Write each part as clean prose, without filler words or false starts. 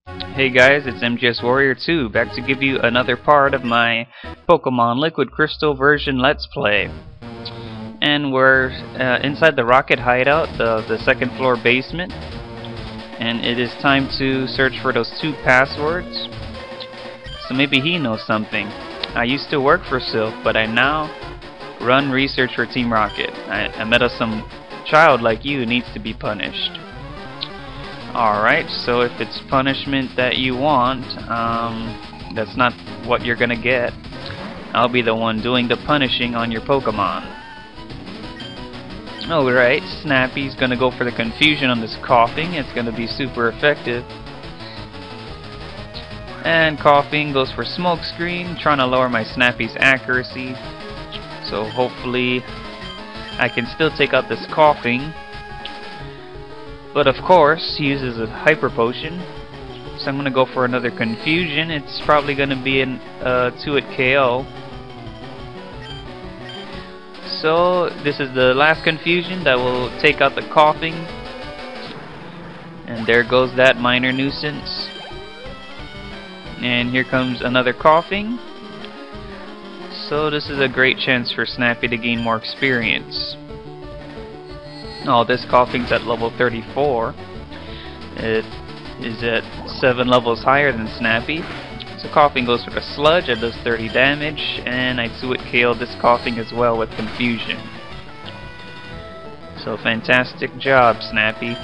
Hey guys, it's MGS Warrior 2, back to give you another part of my Pokemon Liquid Crystal version Let's Play. And we're inside the Rocket Hideout, the second floor basement. And it is time to search for those 2 passwords. So maybe he knows something. I used to work for Silph, but I now run research for Team Rocket. I met some child like you who needs to be punished. Alright, so if it's punishment that you want, that's not what you're gonna get. I'll be the one doing the punishing on your Pokemon. Alright, Snappy's gonna go for the confusion on this coughing. It's gonna be super effective. And coughing goes for smokescreen, trying to lower my Snappy's accuracy. So hopefully I can still take out this coughing. But of course, he uses a Hyper Potion, so I'm going to go for another Confusion. It's probably going to be an 2-hit KO. So this is the last Confusion that will take out the coughing. And there goes that minor nuisance. And here comes another coughing. So this is a great chance for Snappy to gain more experience. Oh, this coughing's at level 34. It is at 7 levels higher than Snappy. So coughing goes for the sludge, it does 30 damage, and I 2-hit KO this coughing as well with confusion. So fantastic job, Snappy.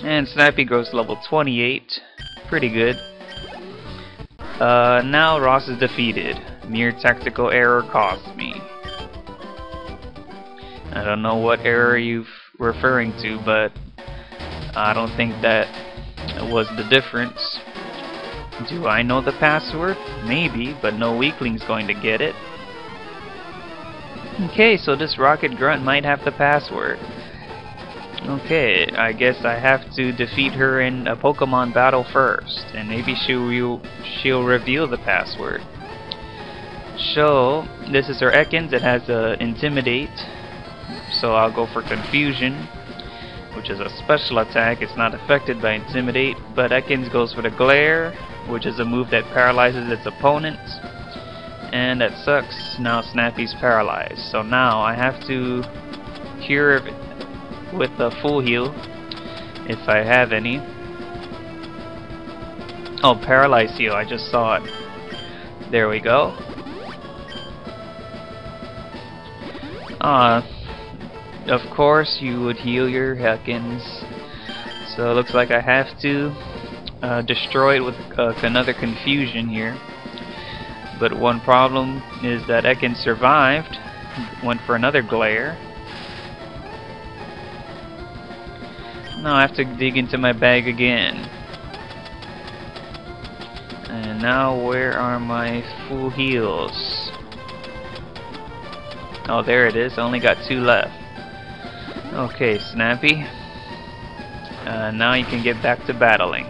And Snappy goes to level 28. Pretty good. Now Ross is defeated. Mere tactical error caused me. I don't know what error you're referring to, but I don't think that was the difference. Do I know the password? Maybe, but no weakling's going to get it. Okay, so this Rocket Grunt might have the password. Okay, I guess I have to defeat her in a Pokemon battle first, and maybe she'll reveal the password. So, this is her Ekans. It has Intimidate. So I'll go for Confusion, which is a special attack. It's not affected by Intimidate, but Ekans goes for the Glare, which is a move that paralyzes its opponent. And that sucks. Now Snappy's paralyzed. So now I have to cure with a full heal, if I have any. Oh, paralyzed heal, I just saw it. There we go. Of course you would heal your Ekans. So it looks like I have to destroy it with another Confusion here. But one problem is that Ekans survived. Went for another Glare. Now I have to dig into my bag again. And now where are my full heals? Oh, there it is. I only got 2 left. Okay, Snappy. Now you can get back to battling.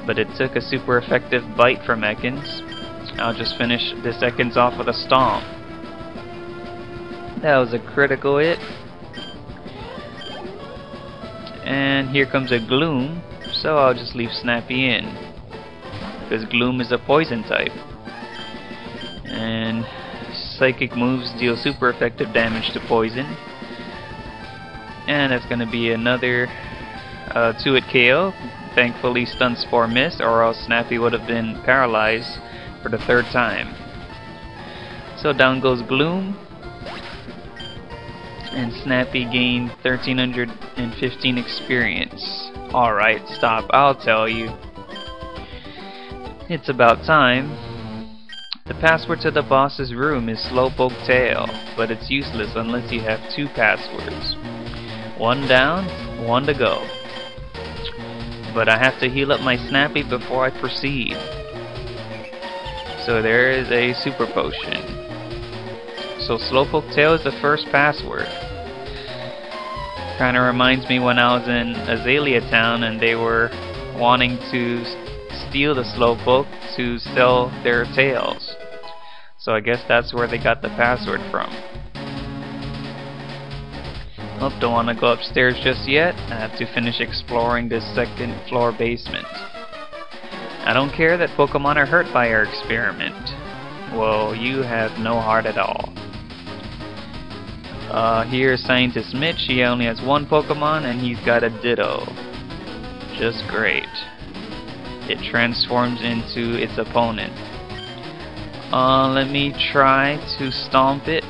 But it took a super effective bite from Ekans. I'll just finish this Ekans off with a Stomp. That was a critical hit. And here comes a Gloom, so I'll just leave Snappy in. Because Gloom is a poison type. And Psychic moves deal super effective damage to poison. And that's going to be another 2-hit KO. Thankfully Stun Spore missed, or else Snappy would have been paralyzed for the 3rd time. So down goes Gloom. And Snappy gained 1315 experience. Alright, stop, I'll tell you. It's about time. The password to the boss's room is Slowpoke Tail, but it's useless unless you have 2 passwords. 1 down, 1 to go. But I have to heal up my Snappy before I proceed. So there is a Super Potion. So Slowpoke Tail is the first password. Kinda reminds me when I was in Azalea Town and they were wanting to steal the Slowpoke to sell their tails. So I guess that's where they got the password from. Oh, don't want to go upstairs just yet. I have to finish exploring this second floor basement. I don't care that Pokemon are hurt by our experiment. Well, you have no heart at all. Here's Scientist Mitch. He only has one Pokemon and he's got a Ditto. Just great. It transforms into its opponent. Let me try to stomp it.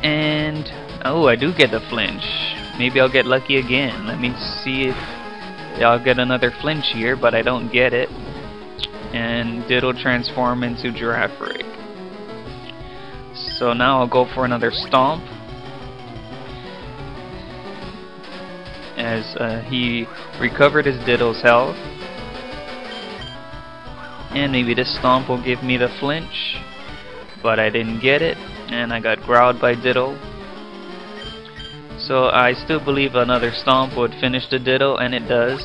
And oh, I do get the flinch. Maybe I'll get lucky again. Let me see if I'll get another flinch here, but I don't get it. And Ditto transform into Girafarig. So now I'll go for another stomp. As he recovered his Ditto's health. And maybe this stomp will give me the flinch. But I didn't get it. And I got growled by Ditto. So I still believe another stomp would finish the Ditto, and it does.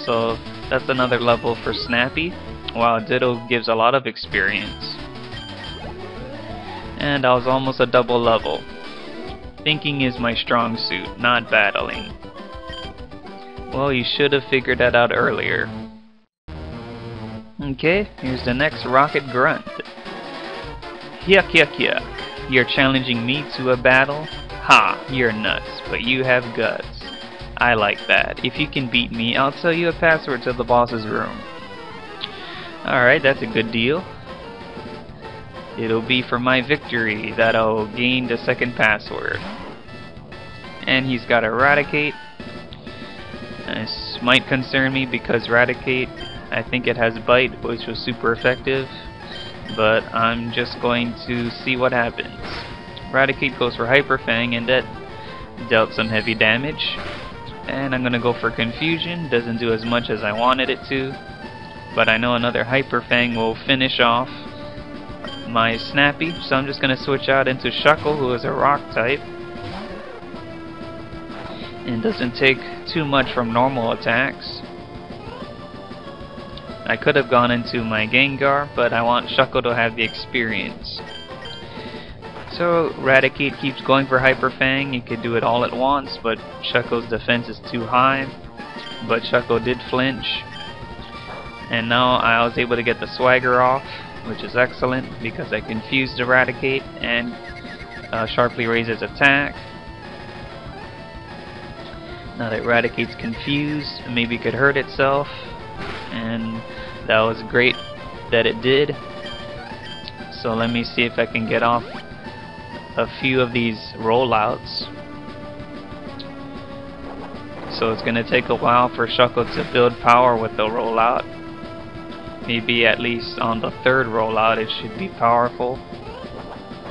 So that's another level for Snappy. Wow, Ditto gives a lot of experience. And I was almost a double level. Thinking is my strong suit, not battling. Well, you should have figured that out earlier. Okay, here's the next Rocket Grunt. Yuck, yuck, yuck. You're challenging me to a battle? Ha, you're nuts, but you have guts. I like that. If you can beat me, I'll tell you a password to the boss's room. Alright, that's a good deal. It'll be for my victory that I'll gain the second password. And he's got Eradicate. This might concern me because Eradicate, I think it has Bite, which was super effective. But I'm just going to see what happens. Eradicate goes for Hyper Fang, and that dealt some heavy damage. And I'm going to go for Confusion. Doesn't do as much as I wanted it to. But I know another Hyper Fang will finish off my Snappy. So I'm just going to switch out into Shuckle, who is a Rock type. And doesn't take too much from normal attacks. I could have gone into my Gengar, but I want Shuckle to have the experience. So Eradicate keeps going for Hyper Fang. You could do it all at once, but Shuckle's defense is too high. But Shuckle did flinch. And now I was able to get the Swagger off, which is excellent because I confused Eradicate and sharply raised his attack. Now that Eradicate's confused, maybe it could hurt itself. And that was great that it did. So let me see if I can get off a few of these rollouts. So it's going to take a while for Shuckle to build power with the rollout. Maybe at least on the third rollout it should be powerful.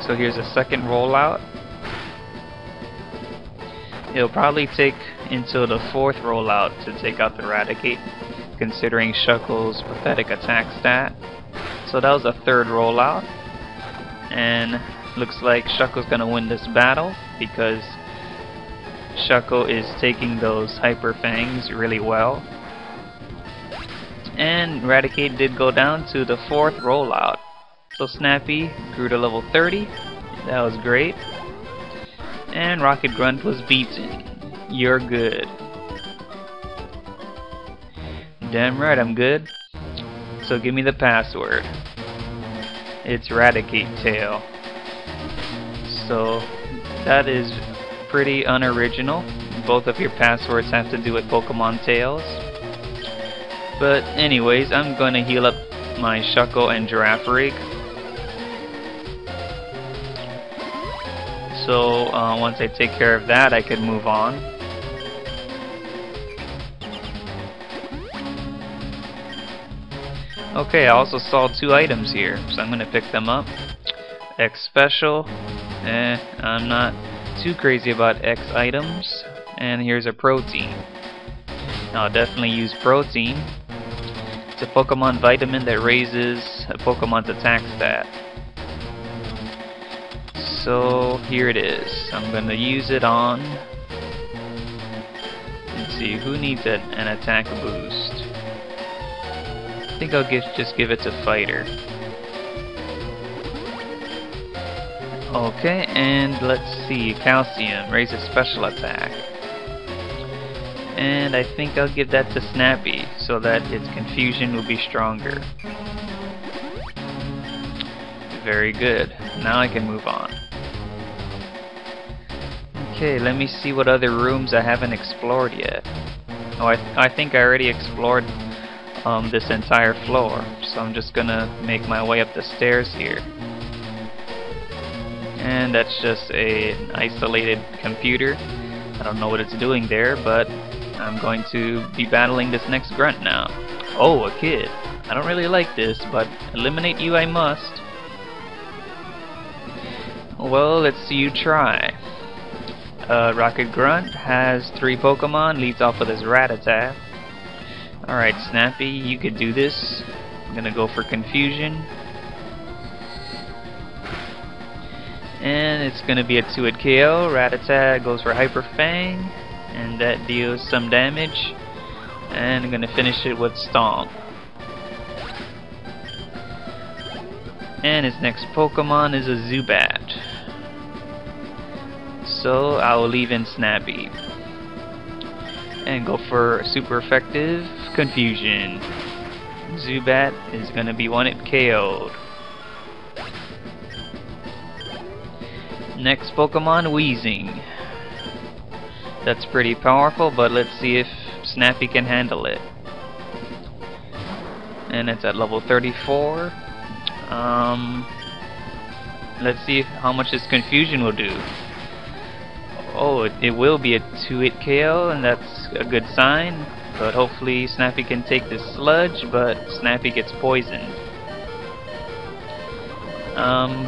So here's a second rollout. It'll probably take until the fourth rollout to take out the Eradicate, considering Shuckle's pathetic attack stat. So that was the third rollout. And looks like Shuckle's gonna win this battle because Shuckle is taking those Hyper Fangs really well. And Eradicate did go down to the fourth rollout. So Snappy grew to level 30. That was great. And Rocket Grunt was beaten. You're good. Damn right I'm good. So give me the password. It's Eradicate Tail. So that is pretty unoriginal. Both of your passwords have to do with Pokemon tails. But anyways, I'm going to heal up my Shuckle and Girafarig. So once I take care of that, I can move on. Okay, I also saw 2 items here, so I'm going to pick them up. X Special. I'm not too crazy about X items. And here's a Protein. I'll definitely use Protein. It's a Pokemon vitamin that raises a Pokemon's attack stat. So here it is. I'm going to use it on... Let's see, who needs an attack boost? I think I'll just give it to Fighter. Okay, and let's see, calcium, raises special attack. And I think I'll give that to Snappy, so that its confusion will be stronger. Very good. Now I can move on. Okay, let me see what other rooms I haven't explored yet. Oh, I think I already explored this entire floor, so I'm just gonna make my way up the stairs here. And that's just an isolated computer. I don't know what it's doing there, but I'm going to be battling this next grunt now. Oh, a kid. I don't really like this, but eliminate you I must. Well, let's see you try. Rocket Grunt has 3 Pokemon, leads off with his Rattata. Alright, Snappy, you could do this. I'm gonna go for Confusion. And it's gonna be a 2-hit KO. Rattata goes for Hyper Fang, and that deals some damage. And I'm gonna finish it with Stomp. And his next Pokemon is a Zubat. So I will leave in Snappy and go for super effective Confusion. Zubat is gonna be 1-hit KO'd. Next Pokemon, Weezing. That's pretty powerful, but let's see if Snappy can handle it. And it's at level 34. Let's see how much this Confusion will do. Oh, it will be a 2-hit KO, and that's a good sign. But hopefully Snappy can take this Sludge, but Snappy gets poisoned.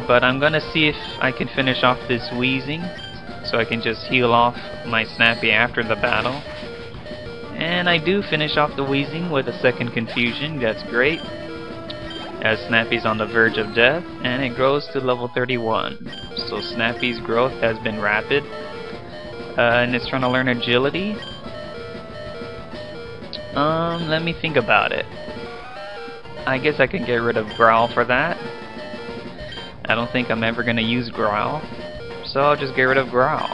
But I'm gonna see if I can finish off this Weezing, so I can just heal off my Snappy after the battle. And I do finish off the Weezing with a second Confusion. That's great, as Snappy's on the verge of death, and it grows to level 31. So Snappy's growth has been rapid. And it's trying to learn Agility. Let me think about it. I guess I can get rid of Growl for that. I don't think I'm ever gonna use Growl, so I'll just get rid of Growl.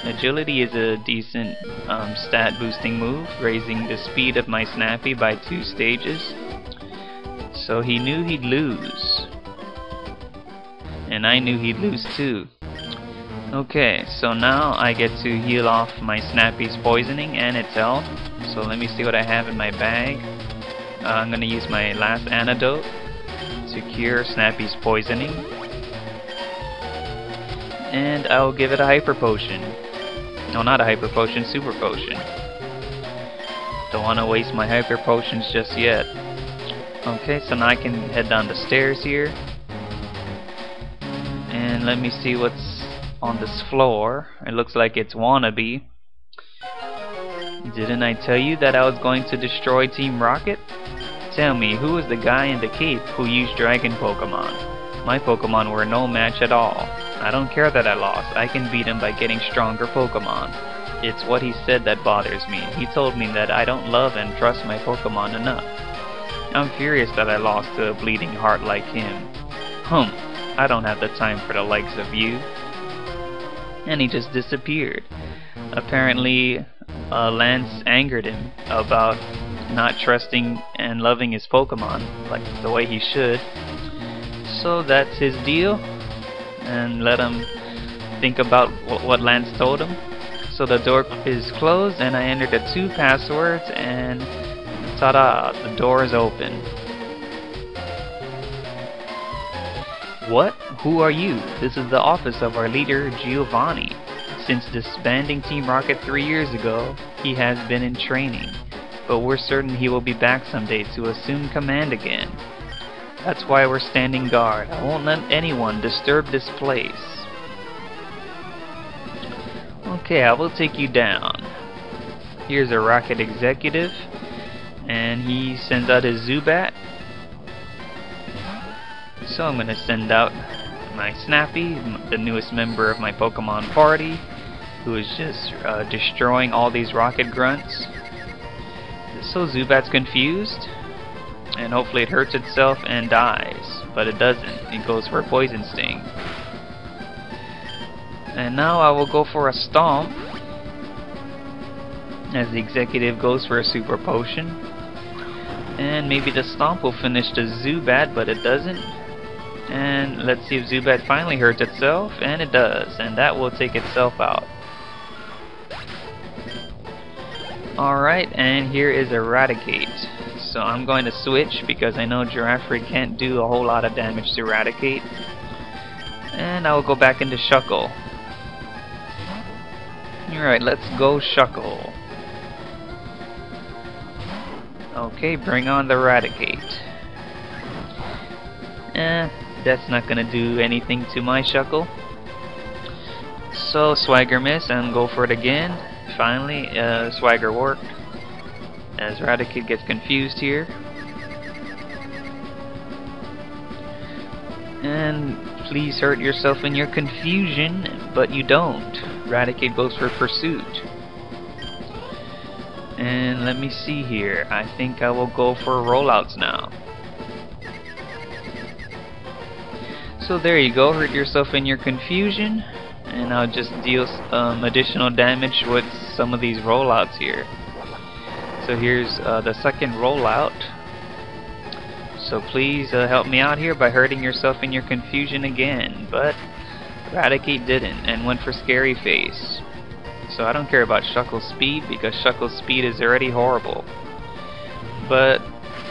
Agility is a decent stat boosting move, raising the speed of my Snappy by 2 stages. So he knew he'd lose, and I knew he'd lose too. Okay, so now I get to heal off my Snappy's poisoning and its health. So let me see what I have in my bag. I'm gonna use my last antidote to cure Snappy's poisoning. And I'll give it a Hyper Potion. No, not a Hyper Potion, Super Potion. Don't want to waste my Hyper Potions just yet. Okay, so now I can head down the stairs here. And let me see what's on this floor. It looks like it's Wannabe. Didn't I tell you that I was going to destroy Team Rocket? Tell me, who was the guy in the cape who used Dragon Pokemon? My Pokemon were no match at all. I don't care that I lost. I can beat him by getting stronger Pokemon. It's what he said that bothers me. He told me that I don't love and trust my Pokemon enough. I'm furious that I lost to a bleeding heart like him. I don't have the time for the likes of you. And he just disappeared. Apparently, Lance angered him about not trusting and loving his Pokemon like the way he should. So that's his deal, and let him think about what Lance told him. So the door is closed, and I entered the 2 passwords, and ta-da, the door is open. What? Who are you? This is the office of our leader, Giovanni. Since disbanding Team Rocket 3 years ago, he has been in training, but we're certain he will be back someday to assume command again. That's why we're standing guard. I won't let anyone disturb this place. Okay, I will take you down. Here's a Rocket executive, and he sends out his Zubat. So I'm gonna send out my Snappy, the newest member of my Pokemon party, who is just destroying all these Rocket grunts. So Zubat's confused, and hopefully it hurts itself and dies, but it doesn't. It goes for a Poison Sting. And now I will go for a stomp, as the executive goes for a super potion. And maybe the stomp will finish the Zubat, but it doesn't. And let's see if Zubat finally hurts itself, and it does, and that will take itself out. Alright, and here is Eradicate. So I'm going to switch because I know Giraffrid can't do a whole lot of damage to Eradicate. And I will go back into Shuckle. Alright, let's go Shuckle. Okay, bring on the Eradicate. That's not gonna do anything to my Shuckle. So Swagger miss and go for it again. Finally, Swagger worked. As Eradicate gets confused here. And please hurt yourself in your confusion, but you don't. Eradicate goes for Pursuit. And let me see here. I think I will go for rollouts now. So there you go. Hurt yourself in your confusion. And I'll just deal additional damage with some of these rollouts here. So here's the second rollout. So please help me out here by hurting yourself in your confusion again. But Eradicate didn't and went for Scary Face. So I don't care about Shuckle's speed because Shuckle's speed is already horrible. But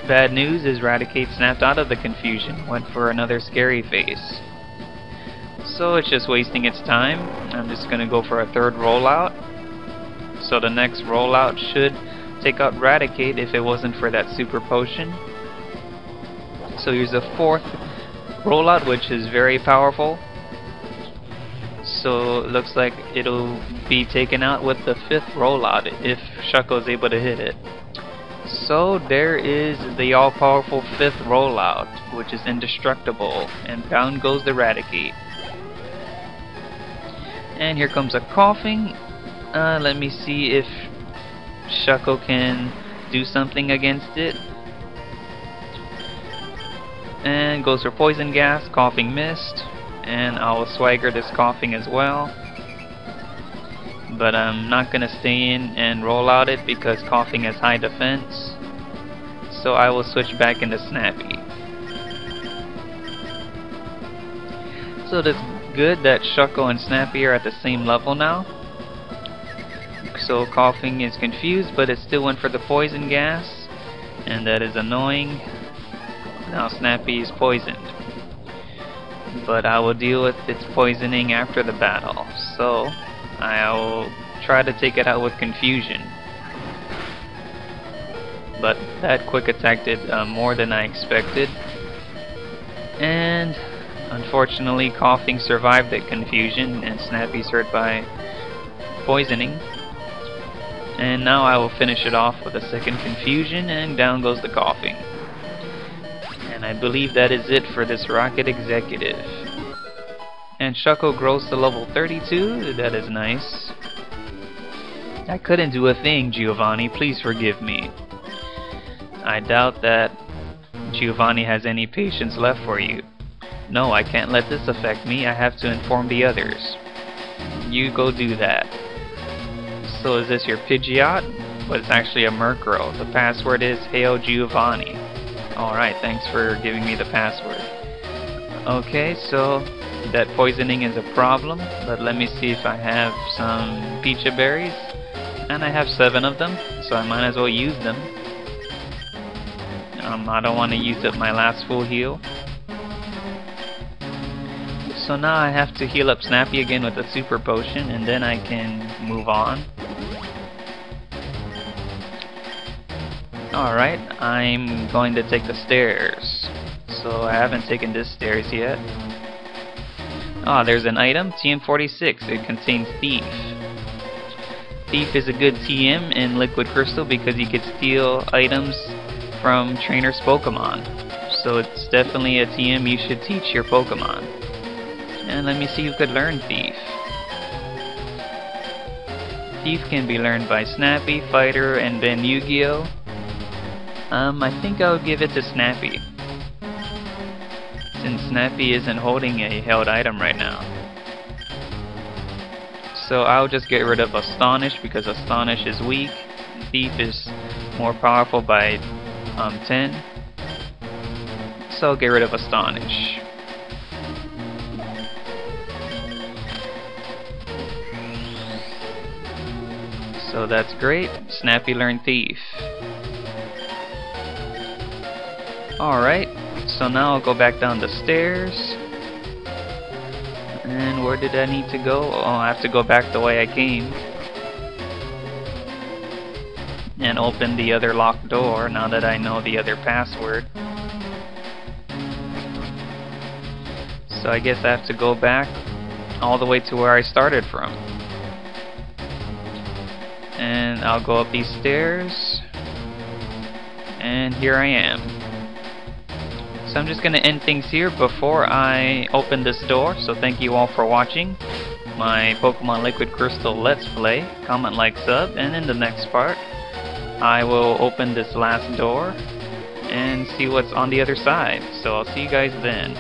bad news is Eradicate snapped out of the confusion, went for another Scary Face. So it's just wasting its time. I'm just gonna go for a third rollout. So the next rollout should take out Eradicate if it wasn't for that super potion. So here's a fourth rollout, which is very powerful. So it looks like it'll be taken out with the fifth rollout if Shuckle is able to hit it. So there is the all-powerful fifth rollout, which is indestructible, and down goes the Eradicate. And here comes a coughing. Let me see if Shuckle can do something against it. And goes for Poison Gas, coughing missed. And I will Swagger this coughing as well. But I'm not gonna stay in and roll out it because coughing has high defense. So I will switch back into Snappy. So that's good that Shuckle and Snappy are at the same level now. So coughing is confused, but it still went for the Poison Gas, and that is annoying. Now Snappy is poisoned. But I will deal with its poisoning after the battle. So I will try to take it out with confusion. But that quick attack did more than I expected. And unfortunately coughing survived that confusion and Snappy's hurt by poisoning. And now I will finish it off with a second confusion, and down goes the coughing. And I believe that is it for this Rocket Executive. And Shuckle grows to level 32, that is nice. I couldn't do a thing, Giovanni, please forgive me. I doubt that Giovanni has any patience left for you. No, I can't let this affect me, I have to inform the others. You go do that. So is this your Pidgeot? But it's actually a Murkrow. The password is Hail Giovanni. Alright, thanks for giving me the password. Okay, so that poisoning is a problem, but let me see if I have some Pecha Berries. And I have 7 of them, so I might as well use them. I don't want to use up my last full heal. So now I have to heal up Snappy again with a super potion, and then I can move on. Alright, I'm going to take the stairs. So I haven't taken this stairs yet. Ah, there's an item, TM46. It contains Thief. Thief is a good TM in Liquid Crystal because you could steal items from trainers' Pokemon. So it's definitely a TM you should teach your Pokemon. And let me see who could learn Thief. Thief can be learned by Snappy, Fighter, and then Yu-Gi-Oh! I think I'll give it to Snappy, since Snappy isn't holding a held item right now. So I'll just get rid of Astonish because Astonish is weak. Thief is more powerful by 10. So I'll get rid of Astonish. So that's great. Snappy learned Thief. Alright, so now I'll go back down the stairs. And where did I need to go? Oh, I have to go back the way I came. And open the other locked door now that I know the other password. So I guess I have to go back all the way to where I started from. And I'll go up these stairs. And here I am. So I'm just going to end things here before I open this door. So thank you all for watching my Pokemon Liquid Crystal Let's Play. Comment, like, sub, and in the next part I will open this last door and see what's on the other side. So I'll see you guys then.